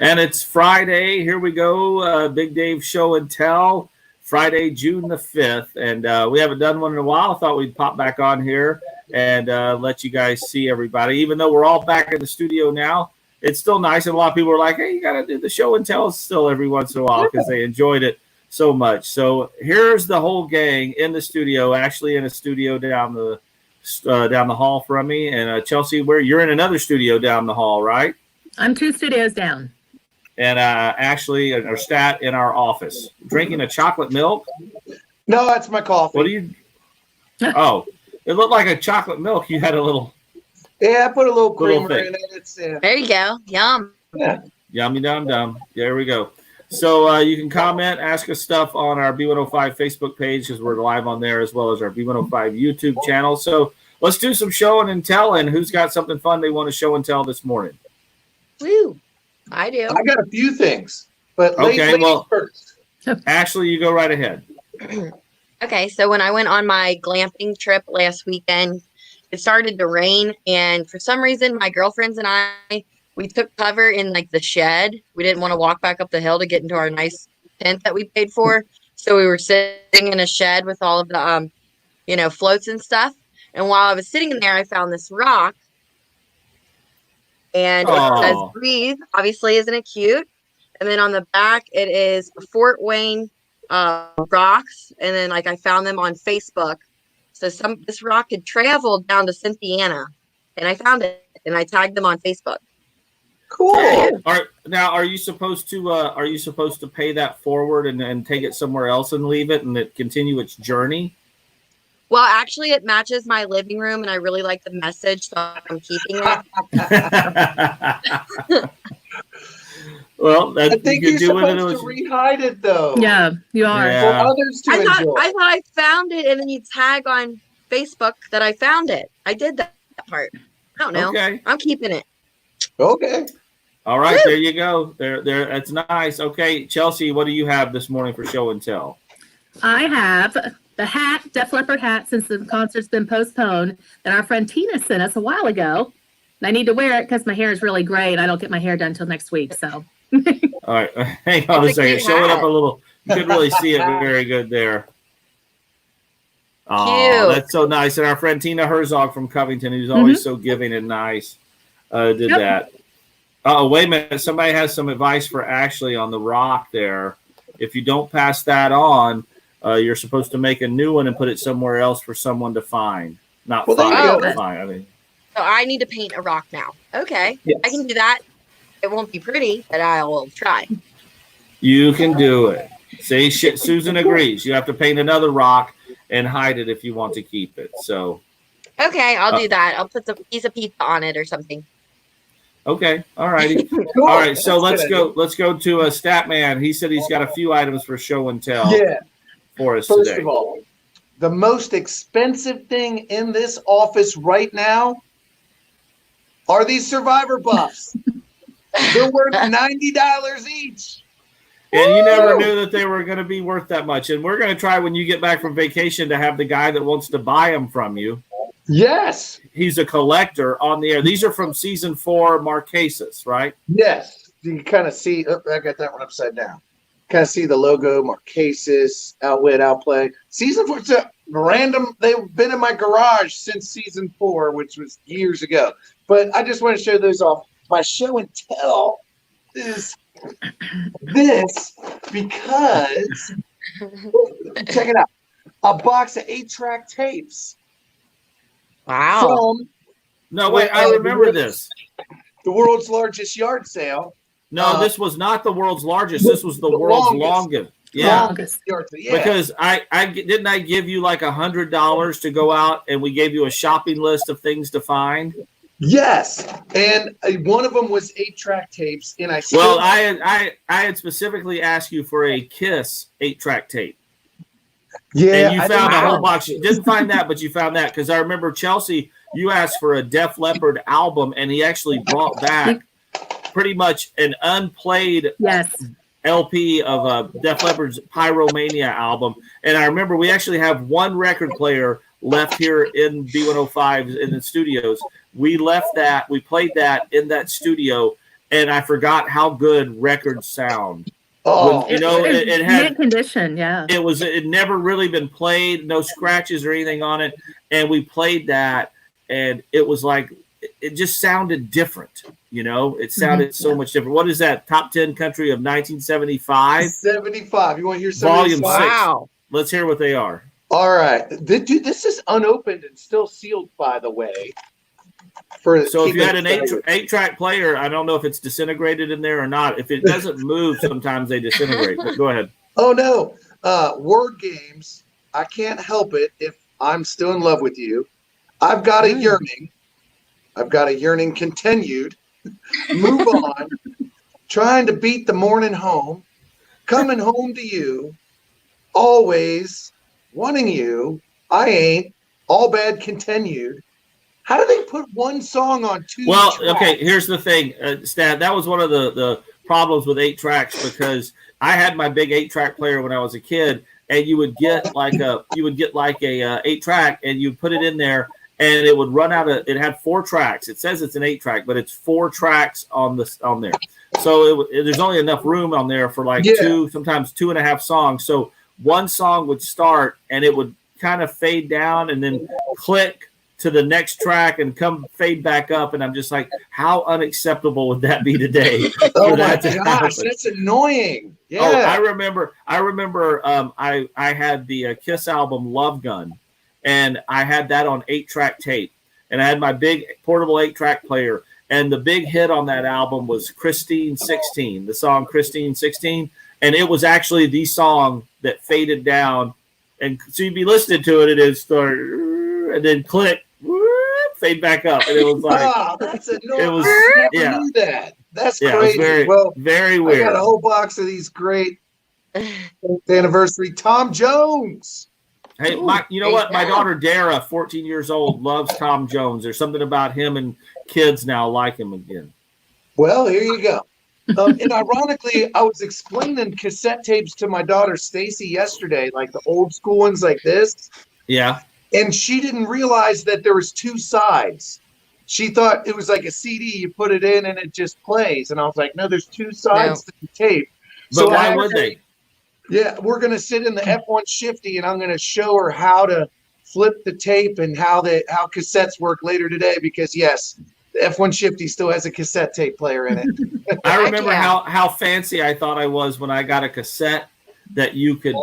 And it's Friday. Here we go. Big Dave Show and Tell. Friday, June the 5th. And we haven't done one in a while. I thought we'd pop back on here and let you guys see everybody. Even though we're all back in the studio now, it's still nice. And a lot of people are like, hey, you got to do the show and tell still every once in a while because they enjoyed it so much. So here's the whole gang in the studio, actually in a studio down the hall from me. And Chelsie, you're in another studio down the hall, right? I'm 2 studios down. And Ashley or Statt in our office, drinking a chocolate milk. No, that's my coffee. What do you? Oh, it looked like a chocolate milk. You had a little. Yeah, I put a little creamer in it. It's, There you go. Yum. Yeah. Yummy dum dum. There we go. So you can comment, ask us stuff on our B105 Facebook page because we're live on there, as well as our B105 YouTube channel. So let's do some showing and telling. Who's got something fun they want to show and tell this morning? Woo. I do. I got a few things, but okay, well, first. Ashley, you go right ahead. Okay, so when I went on my glamping trip last weekend, it started to rain, and for some reason, my girlfriends and I, we took cover in like the shed. We didn't want to walk back up the hill to get into our nice tent that we paid for, so we were sitting in a shed with all of the, floats and stuff. And while I was sitting in there, I found this rock. And it says breathe, obviously, isn't it cute? And then on the back, it is Fort Wayne rocks. And then I found them on Facebook. So this rock had traveled down to Cynthiana. And I found it and I tagged them on Facebook. Cool. Are you supposed to pay that forward and take it somewhere else and leave it and it continue its journey? Well, actually, it matches my living room, and I really like the message, so I'm keeping it. Well, I think you're supposed to re-hide it, though. Yeah, you are. Yeah. For others to enjoy. I thought I found it, and then you tag on Facebook that I found it. I did that part. I don't know. Okay. I'm keeping it. Okay. All right, there you go. There. That's nice. Okay, Chelsie, what do you have this morning for show and tell? I have the hat, Def Leppard hat, since the concert's been postponed, that our friend Tina sent us a while ago. And I need to wear it because my hair is really gray and I don't get my hair done until next week. So, all right, hang on a second. Show it up a little. You can really see it very good there. Oh, that's so nice. And our friend Tina Herzog from Covington, who's always so giving and nice, did that. Oh, wait a minute. Somebody has some advice for Ashley on the rock there. If you don't pass that on, you're supposed to make a new one and put it somewhere else for someone to find. Not find. I mean. So I need to paint a rock now. Okay. Yes. I can do that. It won't be pretty, but I will try. You can do it. See, Susan agrees. You have to paint another rock and hide it if you want to keep it. So. Okay, I'll do that. I'll put some piece of pizza on it or something. Okay. All righty. Cool. All right. So That's let's go to Statt Man. He said he's got a few items for show and tell. Yeah. For us First today. of all, the most expensive thing in this office right now are these Survivor buffs. They're worth $90 each. And you never knew that they were going to be worth that much. And we're going to try when you get back from vacation to have the guy that wants to buy them from you. Yes. He's a collector on the air. These are from season 4 Marquesas, right? Yes. You can kind of see. Oh, I got that one upside down. Kind of see the logo, Marquesas, Outwit, Outplay. Season 4, it's a random. They've been in my garage since season 4, which was years ago. But I just want to show those off. My show and tell is this because, check it out, a box of 8-track tapes. Wow. No, wait, I remember this. The world's largest yard sale. No, this was not the world's largest. This was the world's longest. Yeah. Longest. Yard sale. Yeah. Because I didn't I give you like $100 to go out and we gave you a shopping list of things to find. Yes, and one of them was 8-track tapes, and I had specifically asked you for a Kiss 8-track tape. Yeah, and you found a whole box. You didn't find that, but you found that because I remember Chelsie. You asked for a Def Leppard album, and he actually brought back pretty much an unplayed LP of Def Leppard's Pyromania album. And I remember we actually have one record player left here in B105 in the studios. We left that, we played that in that studio, and I forgot how good records sound. Oh, When, it had mint condition. Yeah. it never really been played, no scratches or anything on it, and we played that, and it was like it just sounded different. It sounded so much different. What is that? Top 10 country of 1975? 75. You want to hear some Volume of these 6. Wow. Let's hear what they are. All right. Dude, this is unopened and still sealed, by the way. So if you had an 8-track player, I don't know if it's disintegrated in there or not. If it doesn't move, sometimes they disintegrate. But go ahead. Oh, no. Word games. I can't help it if I'm still in love with you. I've got a yearning. I've got a yearning continued. Move on. Trying to beat the morning home. Coming home to you. Always wanting you. I ain't. All bad continued. How do they put one song on 2 tracks? Okay, here's the thing, Stat. That was one of the problems with 8 tracks, because I had my big 8-track player when I was a kid, and you would get like a 8-track, and you put it in there, and it would run out of. It had 4 tracks. It says it's an 8-track, but it's 4 tracks on there. So there's only enough room on there for like 2, sometimes 2.5 songs. So one song would start, and it would kind of fade down, and then click to the next track and come fade back up, and I'm just like, how unacceptable would that be today? Oh my gosh, that's annoying. Yeah. Oh, I remember. I had the Kiss album Love Gun, and I had that on 8-track tape, and I had my big portable 8-track player, and the big hit on that album was Christine 16, the song Christine 16, and it was actually the song that faded down, and so you'd be listening to it, and it'd start, and then click. Fade back up, and it was like, that's annoying. It was, I knew that. That's yeah, crazy. Very, well, very weird. I got a whole box of these great anniversary Tom Jones. Hey, you know what? My daughter Dara, 14 years old, loves Tom Jones. There's something about him, and kids now like him again. Well, here you go. And ironically, I was explaining cassette tapes to my daughter Stacy yesterday, like the old school ones like this. Yeah. And she didn't realize that there was 2 sides. She thought it was like a CD. You put it in and it just plays. And I was like, no, there's 2 sides to the tape. But why would they? Yeah, we're going to sit in the F1 Shifty, and I'm going to show her how to flip the tape and how cassettes work later today. Because, yes, the F1 Shifty still has a cassette tape player in it. I remember how fancy I thought I was when I got a cassette that you could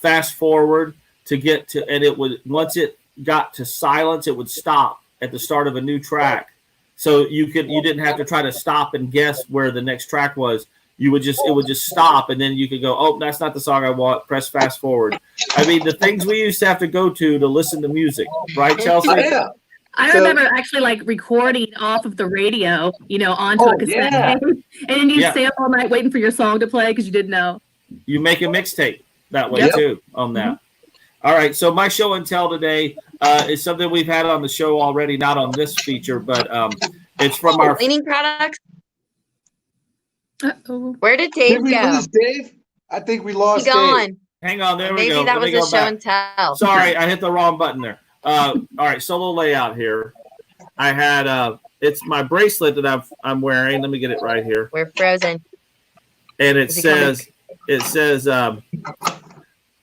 fast forward to get to, and it would, once it got to silence, it would stop at the start of a new track. So you didn't have to try to stop and guess where the next track was. It would just stop, and then you could go, oh, that's not the song I want. Press fast forward. I mean, the things we used to have to go to listen to music, right, Chelsie? Yeah. I remember actually like recording off of the radio, onto a cassette tape, and then you'd stay up all night waiting for your song to play because you didn't know. You make a mixtape that way too on that. All right, so my show and tell today is something we've had on the show already, not on this feature, but it's from our cleaning products. Uh-oh. Where did Dave we go? Lose Dave? I think we lost He's gone. Dave. Hang on, there Maybe we go. That was a show and tell. Sorry, I hit the wrong button there. All right, solo layout here. I had it's my bracelet that I'm wearing. Let me get it right here. We're frozen. And it says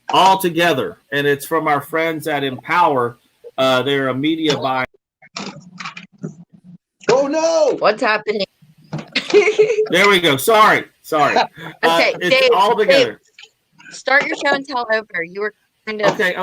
all together, and it's from our friends at Empower. They're a media buy. Oh no! What's happening? There we go. Sorry. Okay, it's Dave, all together. Dave, start your show and tell over. You were kind of okay.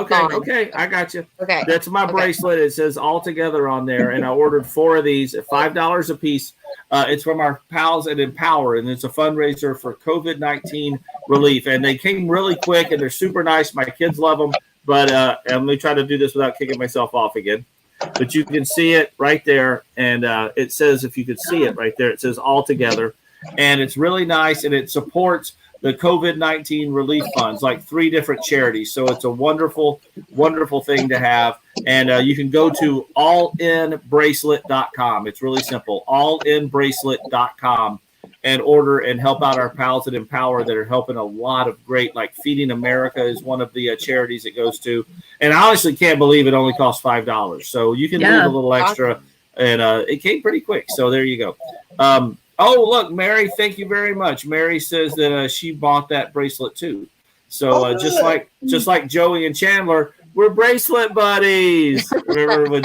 I got you. Okay, that's my bracelet. It says all together on there, and I ordered 4 of these at $5 a piece. It's from our pals at Empower, and it's a fundraiser for COVID-19 relief. And they came really quick, and they're super nice. My kids love them. But and let me try to do this without kicking myself off again. But you can see it right there, and it says, if you could see it right there, it says all together, and it's really nice, and it supports the COVID-19 relief funds, like 3 different charities. So it's a wonderful, wonderful thing to have. And you can go to allinbracelet.com. It's really simple, allinbracelet.com, and order and help out our pals at Empower that are helping a lot of great, like Feeding America is one of the charities it goes to. And I honestly can't believe it only costs $5. So you can leave a little extra. And it came pretty quick. So there you go. Oh, look, Mary, thank you very much. Mary says that she bought that bracelet too. So just like Joey and Chandler, we're bracelet buddies. Remember when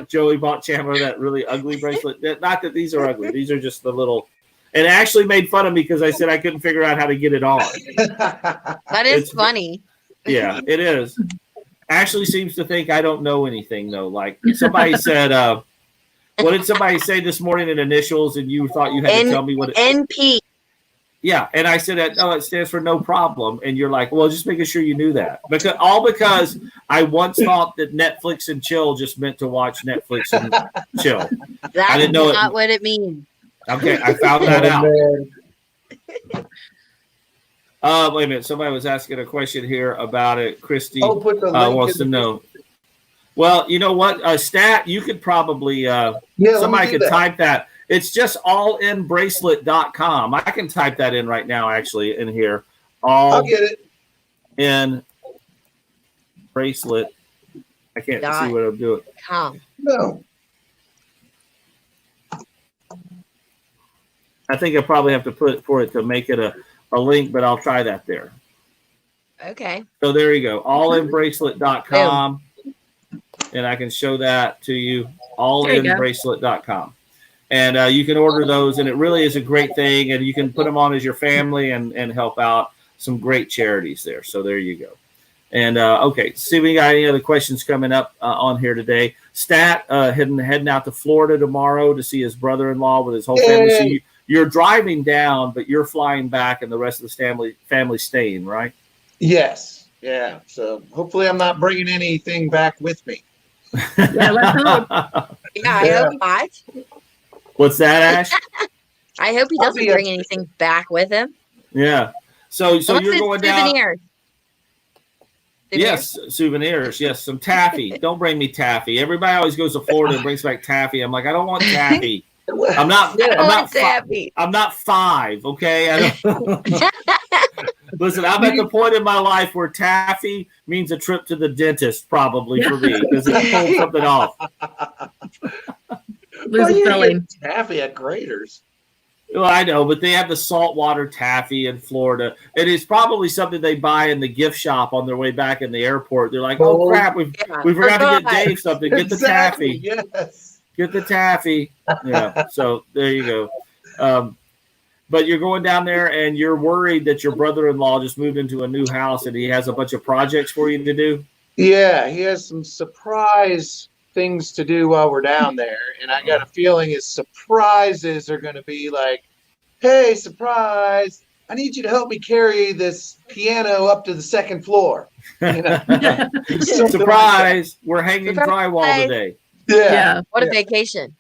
Joey bought Chandler that really ugly bracelet? Not that these are ugly. These are just the little. And Ashley made fun of me because I said I couldn't figure out how to get it on. That is funny. Yeah, it is. Ashley seems to think I don't know anything though. Like somebody said, what did somebody say this morning in initials, and you thought you had to tell me what it NP. Yeah, and I said that it stands for no problem, and you're like, well, just making sure you knew that because I once thought that Netflix and chill just meant to watch Netflix and chill. That's I didn't know not what it means. Okay, I found that out. Wait a minute, somebody was asking a question here about it. Christy wants to know. Well, you know what, Stat, you could probably somebody could type that. It's just allinbracelet.com. I can type that in right now, actually, in here. I'll get it. In bracelet. I can't see what I'm doing. No. I think I probably have to put it for it to make it a link, but I'll try that there. Okay. So there you go. Allinbracelet.com. And I can show that to you. Allinbracelet.com. And you can order those, and it really is a great thing. And you can put them on as your family and help out some great charities there. So there you go. And okay, see if we got any other questions coming up on here today. Stat heading out to Florida tomorrow to see his brother-in-law with his whole family. So you're driving down, but you're flying back, and the rest of the family staying, right? Yes. Yeah. So hopefully I'm not bringing anything back with me. Yeah, let's hope. Yeah, I hope not. What's that, Ash? I hope he doesn't bring anything back with him. Yeah. So you're going down. Souvenirs. Yes, souvenirs. Yes, some taffy. Don't bring me taffy. Everybody always goes to Florida and brings back taffy. I'm like, I don't want taffy. I'm not taffy. I'm not 5. Okay. Listen, I'm at the point in my life where taffy means a trip to the dentist, probably for me, because it pulls something off. Taffy at Graders. Well, I know, but they have the saltwater taffy in Florida. It is probably something they buy in the gift shop on their way back in the airport. They're like, "Oh crap, we forgot to get Dave something. Get the taffy. Yes, get the taffy." Yeah. So there you go. But you're going down there, and you're worried that your brother-in-law just moved into a new house, and he has a bunch of projects for you to do. Yeah, he has some surprise things to do while we're down there, and I got a feeling his surprises are going to be like, hey, surprise, I need you to help me carry this piano up to the second floor. You know? Surprise, we're hanging drywall today. Yeah. What a vacation.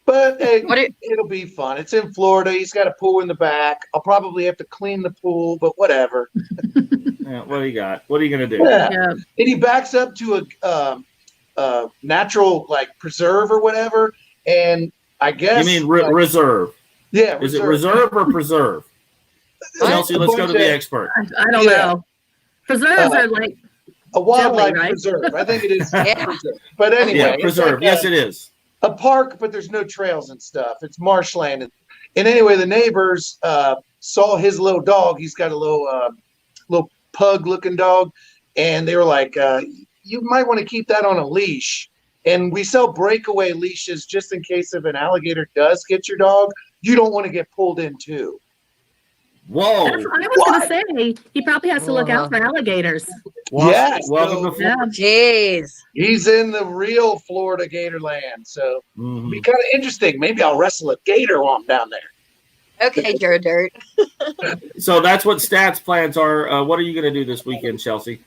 But hey, it'll be fun. It's in Florida. He's got a pool in the back. I'll probably have to clean the pool, but whatever. Yeah, what do you got? What are you going to do? Yeah. And he backs up to a natural preserve or whatever, and I guess you mean reserve. Yeah, is it reserve or preserve? Chelsie, let's go to the expert. I don't know. Preserves are like a wildlife preserve. I think it is preserve. But anyway, preserve. Yes, it is a park, but there's no trails and stuff. It's marshland, and anyway, the neighbors saw his little dog. He's got a little pug-looking dog, and they were like, you might want to keep that on a leash. And we sell breakaway leashes just in case if an alligator does get your dog, you don't want to get pulled in too. Whoa. That's what I was going to say. He probably has to look out for alligators. Yes. Welcome to Florida. Jeez. He's in the real Florida gator land. So it'll be kind of interesting. Maybe I'll wrestle a gator while I'm down there. Okay, Dirt. So that's what Stat's plans are. What are you going to do this weekend, Chelsie?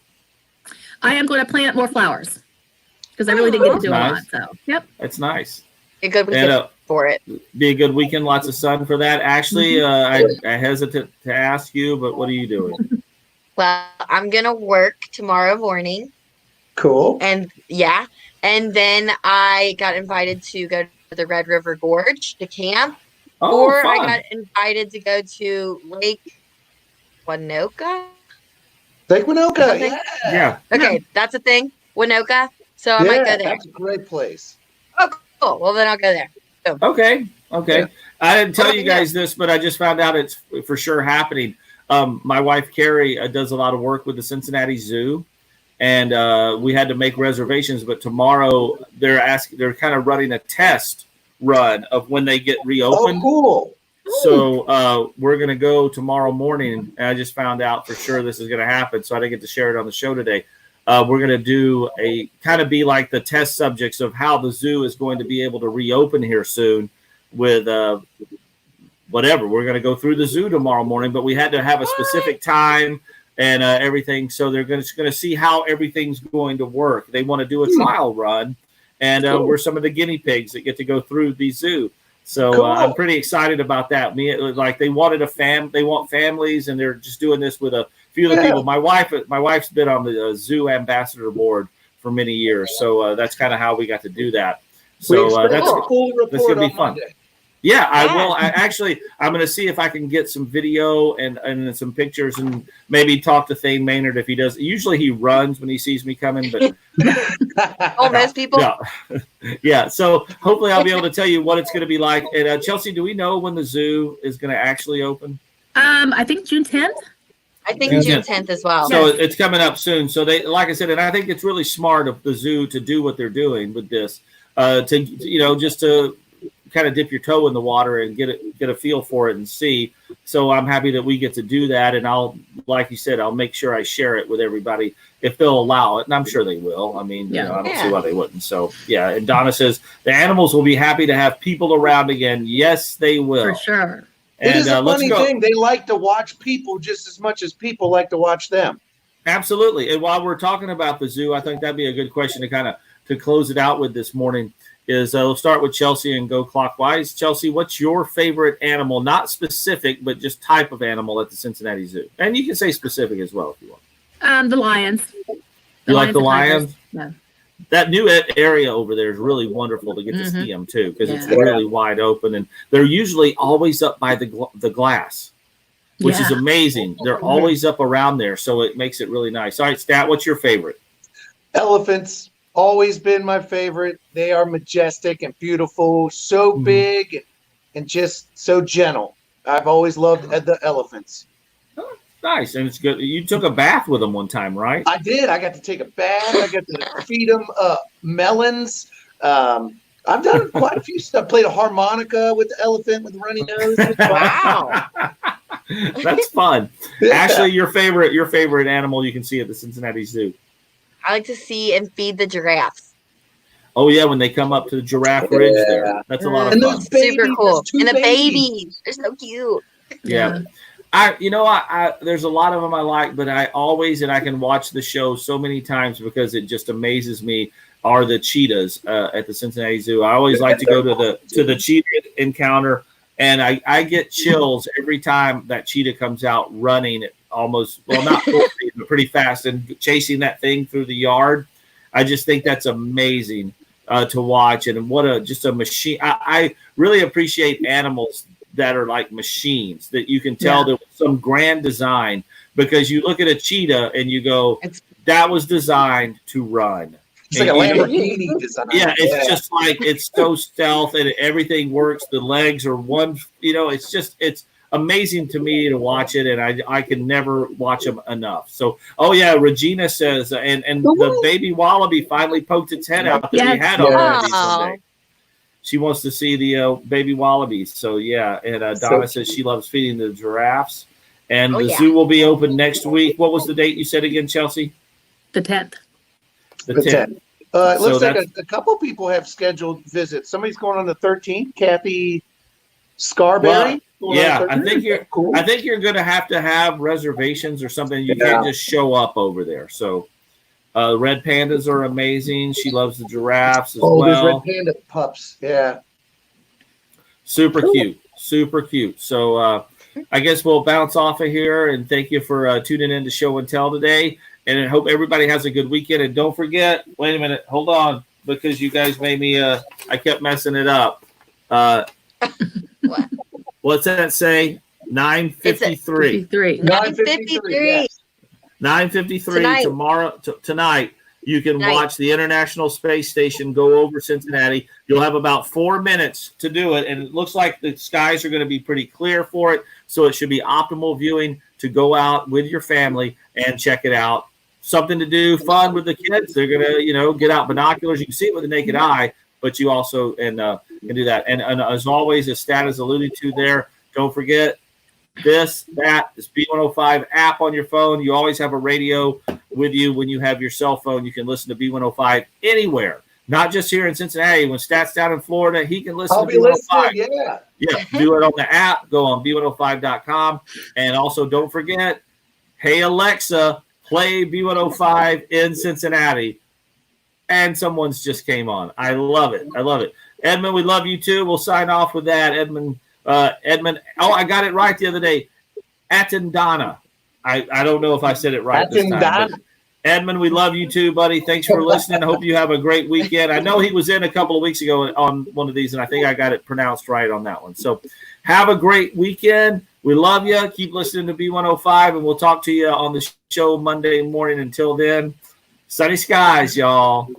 I am going to plant more flowers because I really didn't get to do a lot. So, yep. That's nice. A good weekend for it. Be a good weekend. Lots of sun for that. Actually, I hesitate to ask you, but what are you doing? Well, I'm going to work tomorrow morning. Cool. And then I got invited to go to the Red River Gorge to camp. Oh, fun. I got invited to go to Lake Winoka. Lake Winoka, yeah. Okay, that's a thing. Winoka. So I might go there. That's a great place. Oh, cool. Well, then I'll go there. So. Okay. I didn't tell you guys this, but I just found out it's for sure happening. My wife Carrie does a lot of work with the Cincinnati Zoo, and we had to make reservations. But tomorrow they're kind of running a test run of when they get reopened. Oh, cool. So we're going to go tomorrow morning, and I just found out for sure this is going to happen, so I didn't get to share it on the show today. We're going to do a kind of be like the test subjects of how the zoo is going to be able to reopen here soon with whatever. We're going to go through the zoo tomorrow morning, but we had to have a specific time and everything, so they're going to see how everything's going to work. They want to do a trial run, and we're some of the guinea pigs that get to go through the zoo. So Cool. I'm pretty excited about that. Like they wanted they want families, and they're just doing this with a few of the people. My wife's been on the zoo ambassador board for many years, so that's kind of how we got to do that. So that's going to be fun. Monday. Yeah, I will. I'm going to see if I can get some video and some pictures, and maybe talk to Thane Maynard if he does. Usually he runs when he sees me coming, but most people. No. Yeah, so hopefully I'll be able to tell you what it's going to be like. And Chelsie, do we know when the zoo is going to actually open? I think June 10th. I think June 10th as well. So it's coming up soon. So they, like I said, and I think it's really smart of the zoo to do what they're doing with this, just to kind of dip your toe in the water and get a feel for it and see. So I'm happy that we get to do that. And like you said, I'll make sure I share it with everybody if they'll allow it. And I'm sure they will. I mean, I don't see why they wouldn't. So yeah. And Donna says the animals will be happy to have people around again. Yes, they will. For sure. It is a funny thing. They like to watch people just as much as people like to watch them. Absolutely. And while we're talking about the zoo, I think that'd be a good question to close it out with this morning. We'll start with Chelsie and go clockwise. Chelsie, what's your favorite animal? Not specific, but just type of animal at the Cincinnati Zoo. And you can say specific as well if you want. The lions. You like the lions? Yeah. That new area over there is really wonderful to get to see them too, because it's really wide open, and they're usually always up by the glass, which is amazing. They're always up around there, so it makes it really nice. All right, Statt, what's your favorite? Elephants. Always been my favorite. They are majestic and beautiful, so big and just so gentle. I've always loved the elephants. Oh, nice. And it's good. You took a bath with them one time, right? I did. I got to take a bath. I got to feed them melons. I've done quite a few stuff. Played a harmonica with the elephant with the runny nose. Wow. That's fun. Ashley, your favorite animal you can see at the Cincinnati Zoo? I like to see and feed the giraffes. Oh yeah, when they come up to the giraffe ridge there. That's a lot of fun. Super cool. And the babies. They're so cute. Yeah. There's a lot of them I like, but I can watch the show so many times because it just amazes me, are the cheetahs at the Cincinnati Zoo. I always like to go to the cheetah encounter, and I get chills every time that cheetah comes out running not full speed, but pretty fast and chasing that thing through the yard. I just think that's amazing to watch, and just a machine. I really appreciate animals that are like machines that you can tell there was some grand design, because you look at a cheetah and you go, that was designed to run. It's like a Lamborghini design. Yeah, it's just like, it's so stealth and everything works. The legs are one, it's amazing to me to watch it, and I can never watch them enough. So, Regina says, and the baby wallaby finally poked its head out that we had already someday. She wants to see the baby wallabies. So, and Donna says she loves feeding the giraffes. And the zoo will be open next week. What was the date you said again, Chelsie? The 10th. The 10th. It looks like a couple people have scheduled visits. Somebody's going on the 13th. Kathy Scarberry. I think you're going to have reservations or something. You can't just show up over there. So red pandas are amazing. She loves the giraffes as well. There's red panda pups. Yeah. Super cute. So I guess we'll bounce off of here, and thank you for tuning in to Show and Tell today. And I hope everybody has a good weekend. And don't forget, wait a minute, hold on, because you guys made me, I kept messing it up. What's that say? 9:53. 9:53. 9:53. 9:53 tomorrow. Tonight. You can Nice. watch the International Space Station go over Cincinnati. You'll have about 4 minutes to do it, and it looks like the skies are going to be pretty clear for it, so it should be optimal viewing to go out with your family and check it out. Something to do, fun with the kids. They're going to, get out binoculars. You can see it with the naked eye, but you also can do that. And as always, as Statt is alluding to there, don't forget this B105 app on your phone. You always have a radio with you when you have your cell phone. You can listen to B105 anywhere, not just here in Cincinnati. When Stat's down in Florida, he can listen to B105. Listening, yeah. Yeah, do it on the app. Go on B105.com. And also don't forget, hey, Alexa, play B105 in Cincinnati. And someone's just came on. I love it. Edmund, we love you too. We'll sign off with that. Edmund. Oh, I got it right the other day. Atendana. I don't know if I said it right this time. But Edmund, we love you too, buddy. Thanks for listening. I hope you have a great weekend. I know he was in a couple of weeks ago on one of these, and I think I got it pronounced right on that one. So have a great weekend. We love you. Keep listening to B105, and we'll talk to you on the show Monday morning. Until then, sunny skies, y'all.